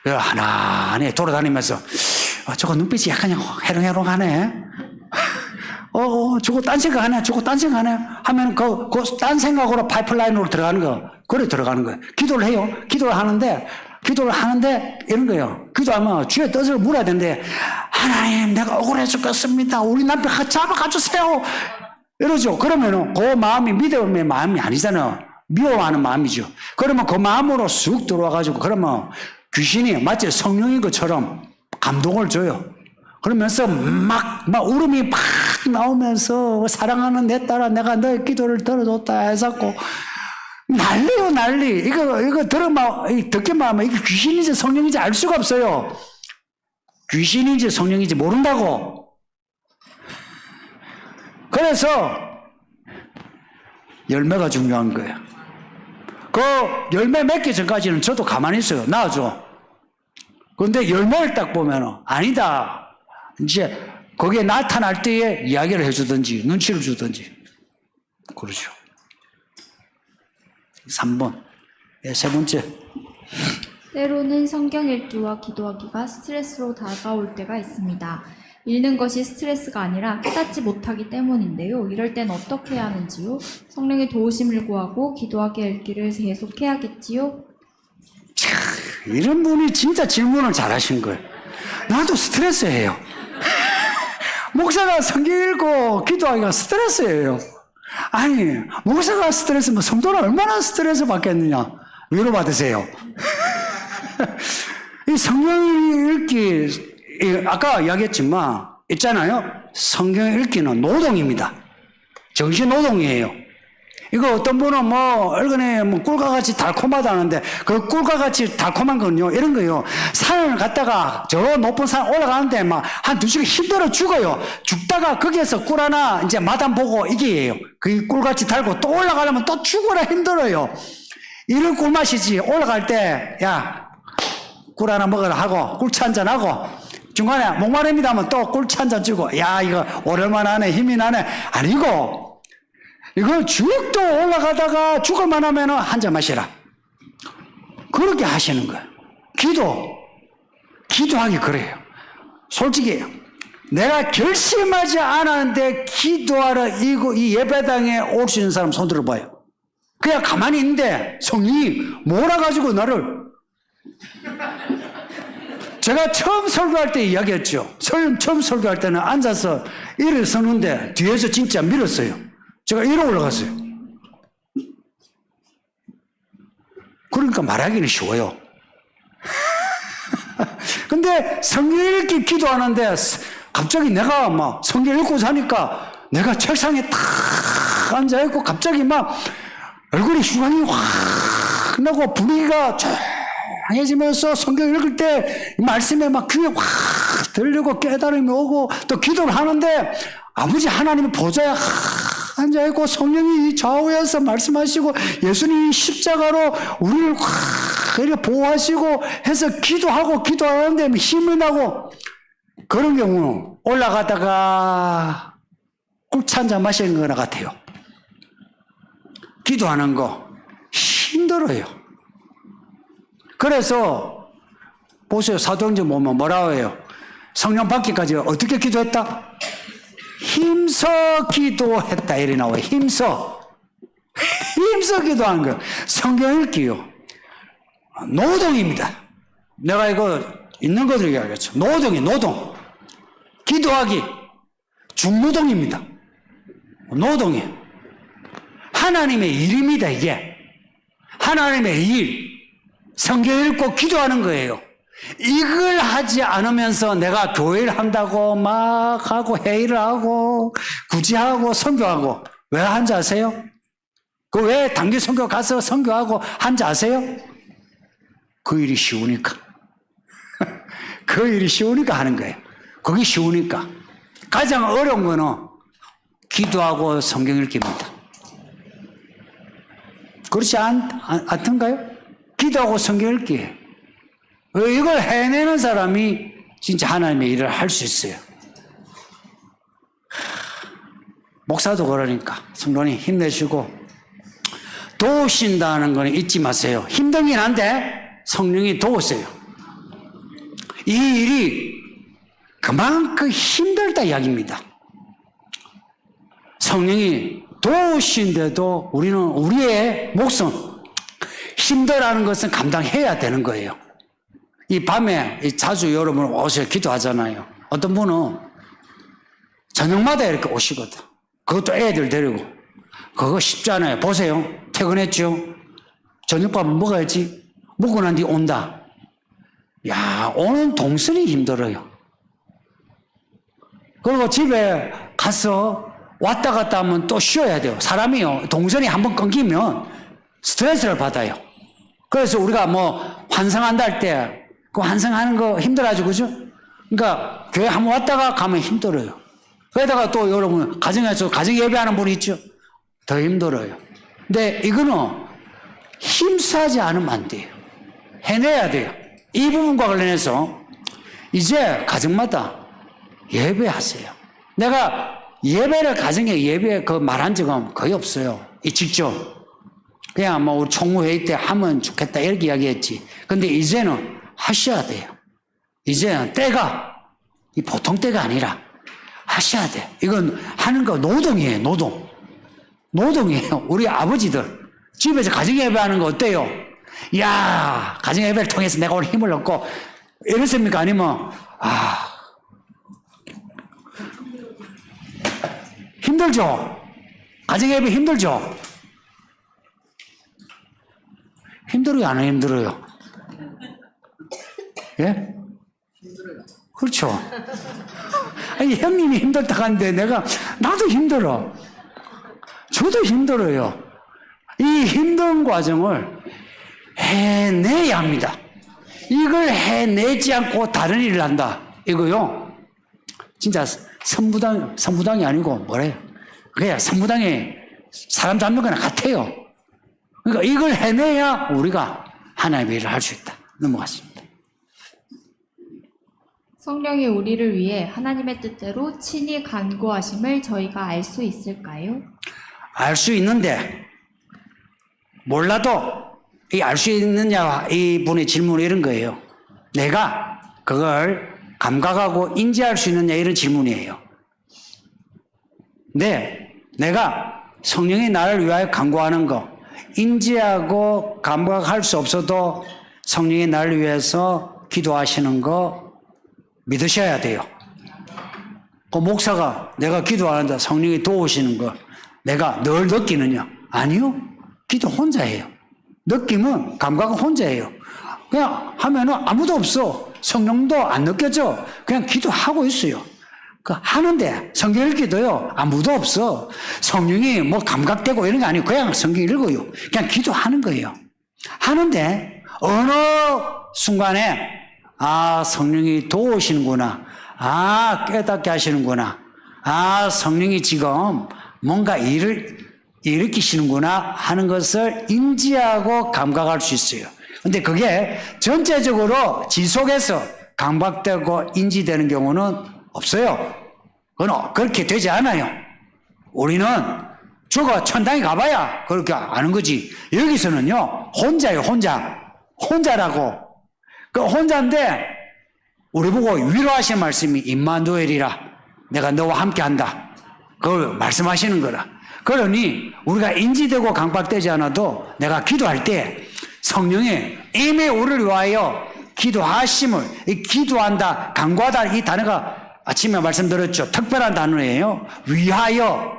하나하나 돌아다니면서 저거 눈빛이 약간 해롱해롱하네. 저거 딴 생각하네. 저거 딴 생각하네. 하면 그 딴 생각으로 파이프라인으로 들어가는 거. 그래 들어가는 거예요. 기도를 해요. 기도를 하는데 이런 거예요. 기도하면 주의 뜻을 물어야 되는데 하나님 내가 억울해 죽겠습니다. 우리 남편 잡아가 주세요. 이러죠. 그러면은 그 마음이 믿음의 마음이 아니잖아요. 미워하는 마음이죠. 그러면 그 마음으로 쑥 들어와가지고 그러면 귀신이 마치 성령인 것처럼 감동을 줘요. 그러면서 막 울음이 막 나오면서 사랑하는 내 딸아 내가 너의 기도를 들어줬다 해서고 난리요 난리. 이거 듣기만 하면 이게 귀신인지 성령인지 알 수가 없어요. 귀신인지 성령인지 모른다고. 그래서 열매가 중요한 거예요. 그 열매 맺기 전까지는 저도 가만히 있어요. 나아줘. 그런데 열매를 딱 보면 아니다. 이제 거기에 나타날 때에 이야기를 해주든지 눈치를 주든지 그러죠. 3번. 세 번째. 때로는 성경 읽기와 기도하기가 스트레스로 다가올 때가 있습니다. 읽는 것이 스트레스가 아니라 깨닫지 못하기 때문인데요. 이럴 땐 어떻게 해야 하는지요? 성령의 도우심을 구하고 기도하기 읽기를 계속해야겠지요? 이런 분이 진짜 질문을 잘하신 거예요. 나도 스트레스예요. 목사가 성경 읽고 기도하기가 스트레스예요. 아니 목사가 스트레스면 성도는 얼마나 스트레스 받겠느냐. 위로받으세요. 이 성경 읽기 아까 이야기했지만 있잖아요. 성경 읽기는 노동입니다. 정신노동이에요. 이거 어떤 분은 얼큰에 꿀과 같이 달콤하다는데 그 꿀과 같이 달콤한 건요 이런 거요. 산을 갔다가 저 높은 산 올라가는데 한 2시간 힘들어 죽어요. 죽다가 거기에서 꿀 하나 이제 마담 보고 이게예요. 그 꿀같이 달고 또 올라가려면 또 죽어라 힘들어요. 이런 꿀맛이지. 올라갈 때 야 꿀 하나 먹으라 하고 꿀차 한잔 하고 중간에 목마릅니다 하면 또 꿀차 한잔 주고 야 이거 오랜만에 하네 힘이 나네. 아니고 이거 죽도 올라가다가 죽을 만하면 한 잔 마시라. 그렇게 하시는 거예요. 기도하기 그래요. 솔직히 내가 결심하지 않았는데 기도하러 이 예배당에 올 수 있는 사람 손 들어봐요. 그냥 가만히 있는데 성령이 몰아가지고 나를, 제가 처음 설교할 때 이야기했죠. 처음 설교할 때는 앉아서 일어서는데 뒤에서 진짜 밀었어요. 제가 이러 올라갔어요. 그러니까 말하기는 쉬워요. 근데 성경 읽기 기도하는데 갑자기 내가 막 성경 읽고 사니까 내가 책상에 탁 앉아있고 갑자기 막 얼굴이 휘황이 확 나고 분위기가 조용해지면서 성경 읽을 때 말씀에 막 귀에 확 들리고 깨달음이 오고 또 기도를 하는데 아버지 하나님의 보좌에 앉아있고 성령이 좌우에서 말씀하시고 예수님이 십자가로 우리를 확 이렇게 보호하시고 해서 기도하는데 힘이 나고 그런 경우는 올라가다가 꿀차 한잔 마시는 거나 같아요. 기도하는 거 힘들어요. 그래서 보세요. 사도행전 보면 뭐라고 해요? 성령 받기까지 어떻게 기도했다? 힘써 기도했다 이래 나와요. 힘써 기도한 거. 성경 읽기요. 노동입니다. 내가 이거 있는 것을 얘기하겠죠. 노동. 기도하기 중노동입니다. 노동이에요. 하나님의 일입니다. 이게 하나님의 일. 성경 읽고 기도하는 거예요. 이걸 하지 않으면서 내가 교회를 한다고 막 하고 회의를 하고 굳이 하고 선교하고 왜 한지 아세요? 그 왜 단기 선교 가서 선교하고 한지 아세요? 그 일이 쉬우니까. 그 일이 쉬우니까 하는 거예요. 그게 쉬우니까. 가장 어려운 거는 기도하고 성경 읽기입니다. 그렇지 않던가요? 기도하고 성경 읽기. 이걸 해내는 사람이 진짜 하나님의 일을 할 수 있어요. 목사도 그러니까 성도님 힘내시고 도우신다는 건 잊지 마세요. 힘들긴 한데 성령이 도우세요. 이 일이 그만큼 힘들다 이야기입니다. 성령이 도우신데도 우리는 우리의 목숨 힘들어하는 것은 감당해야 되는 거예요. 이 밤에 자주 여러분 오셔서 기도하잖아요. 어떤 분은 저녁마다 이렇게 오시거든. 그것도 애들 데리고. 그거 쉽지 않아요. 보세요. 퇴근했죠. 저녁밥을 먹어야지. 먹고 난 뒤 온다. 야, 오는 동선이 힘들어요. 그리고 집에 가서 왔다 갔다 하면 또 쉬어야 돼요. 사람이요. 동선이 한번 끊기면 스트레스를 받아요. 그래서 우리가 뭐 환상한다 할 때 그 환상하는 거 힘들어하죠. 그죠? 그러니까 교회 한번 왔다가 가면 힘들어요. 그러다가 또 여러분 가정에서 가정 예배하는 분이 있죠. 더 힘들어요. 근데 이거는 힘쓰지 않으면 안 돼요. 해내야 돼요. 이 부분과 관련해서 이제 가정마다 예배하세요. 내가 예배를 가정에 예배 그 말한 적은 거의 없어요. 이 직접. 그냥 뭐 우리 총무회의 때 하면 좋겠다 이렇게 이야기했지. 근데 이제는 하셔야 돼요. 이제는 때가 이 보통 때가 아니라 하셔야 돼. 이건 하는 거 노동이에요. 노동이에요. 우리 아버지들 집에서 가정 예배하는 거 어때요? 야, 가정 예배를 통해서 내가 오늘 힘을 얻고 이렇습니까? 아니면 힘들죠? 가정 예배 힘들죠? 힘들어요? 안 힘들어요? 예? 힘들어요. 그렇죠. 아니, 형님이 힘들다 하는데 나도 힘들어. 저도 힘들어요. 이 힘든 과정을 해내야 합니다. 이걸 해내지 않고 다른 일을 한다. 이거요. 진짜 선부당이 아니고 뭐래요? 그냥 선부당에 사람 잡는 거나 같아요. 그러니까 이걸 해내야 우리가 하나님의 일을 할 수 있다. 넘어갔습니다. 성령이 우리를 위해 하나님의 뜻대로 친히 간구하심을 저희가 알 수 있을까요? 알 수 있는데 몰라도 이 알 수 있느냐 이 분의 질문이 이런 거예요. 내가 그걸 감각하고 인지할 수 있느냐 이런 질문이에요. 네, 내가 성령이 나를 위하여 간구하는 거 인지하고 감각할 수 없어도 성령이 나를 위해서 기도하시는 거 믿으셔야 돼요. 그 목사가 내가 기도하는데 성령이 도우시는 거 내가 늘 느끼느냐? 아니요. 기도 혼자 해요. 느낌은 감각은 혼자 해요. 그냥 하면은 아무도 없어. 성령도 안 느껴져. 그냥 기도하고 있어요. 그 하는데 성경 읽기도요. 아무도 없어. 성령이 뭐 감각되고 이런 게 아니고 그냥 성경 읽어요. 그냥 기도하는 거예요. 하는데 어느 순간에 아 성령이 도우시는구나. 아 깨닫게 하시는구나. 아 성령이 지금 뭔가 일을 일으키시는구나 하는 것을 인지하고 감각할 수 있어요. 근데 그게 전체적으로 지속해서 감각되고 인지되는 경우는 없어요. 그건 그렇게 되지 않아요. 우리는 주가 천당에 가봐야 그렇게 아는 거지. 여기서는요, 혼자예요, 혼자. 혼자라고. 그 혼자인데, 우리 보고 위로하신 말씀이 임마누엘이라. 내가 너와 함께 한다. 그걸 말씀하시는 거라. 그러니, 우리가 인지되고 감각되지 않아도 내가 기도할 때 성령이 이미 우리를 위하여 기도하심을, 이 기도한다, 간구하다, 이 단어가 아침에 말씀드렸죠. 특별한 단어예요. 위하여,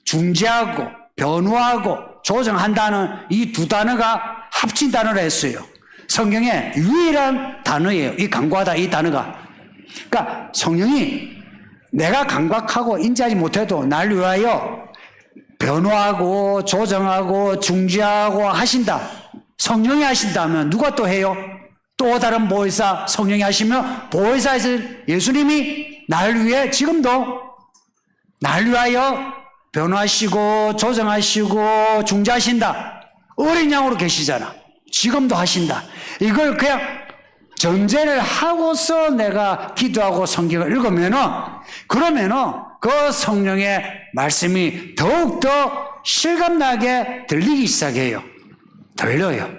중재하고, 변호하고, 조정한다는 이 두 단어가 합친 단어로 했어요. 성경의 유일한 단어예요. 이 간구하다, 이 단어가. 그러니까 성령이 내가 감각하고 인지하지 못해도 날 위하여 변호하고, 조정하고, 중재하고 하신다. 성령이 하신다면 누가 또 해요? 또 다른 보혜사 성령이 하시면 보혜사에서 예수님이 날 위해 지금도 날 위하여 변호하시고 조정하시고 중재하신다. 어린 양으로 계시잖아. 지금도 하신다. 이걸 그냥 전제를 하고서 내가 기도하고 성경을 읽으면은 그러면은 그 성령의 말씀이 더욱더 실감나게 들리기 시작해요. 들려요.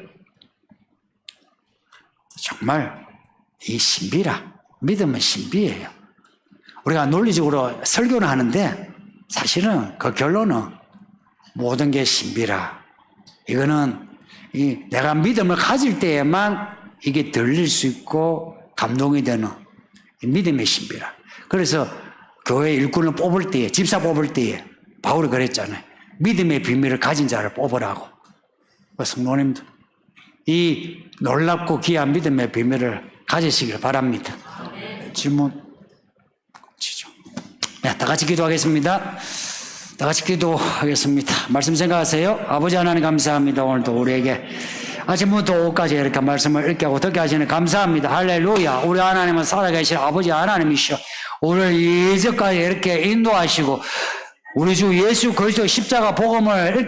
정말 이 신비라. 믿음은 신비예요. 우리가 논리적으로 설교는 하는데 사실은 그 결론은 모든 게 신비라. 이거는 내가 믿음을 가질 때에만 이게 들릴 수 있고 감동이 되는 믿음의 신비라. 그래서 교회 일꾼을 뽑을 때에, 집사 뽑을 때에 바울이 그랬잖아요. 믿음의 비밀을 가진 자를 뽑으라고. 성도님도 이 놀랍고 귀한 믿음의 비밀을 가지시길 바랍니다. 질문 치죠. 네, 다 같이 기도하겠습니다. 다 같이 기도하겠습니다. 말씀 생각하세요. 아버지 하나님 감사합니다. 오늘도 우리에게 아침부터 오후까지 이렇게 말씀을 읽게 하고 듣게 하시는 감사합니다. 할렐루야. 우리 하나님은 살아계신 아버지 하나님이시오. 우리를 이제까지 이렇게 인도하시고 우리 주 예수 그리스도 십자가 복음을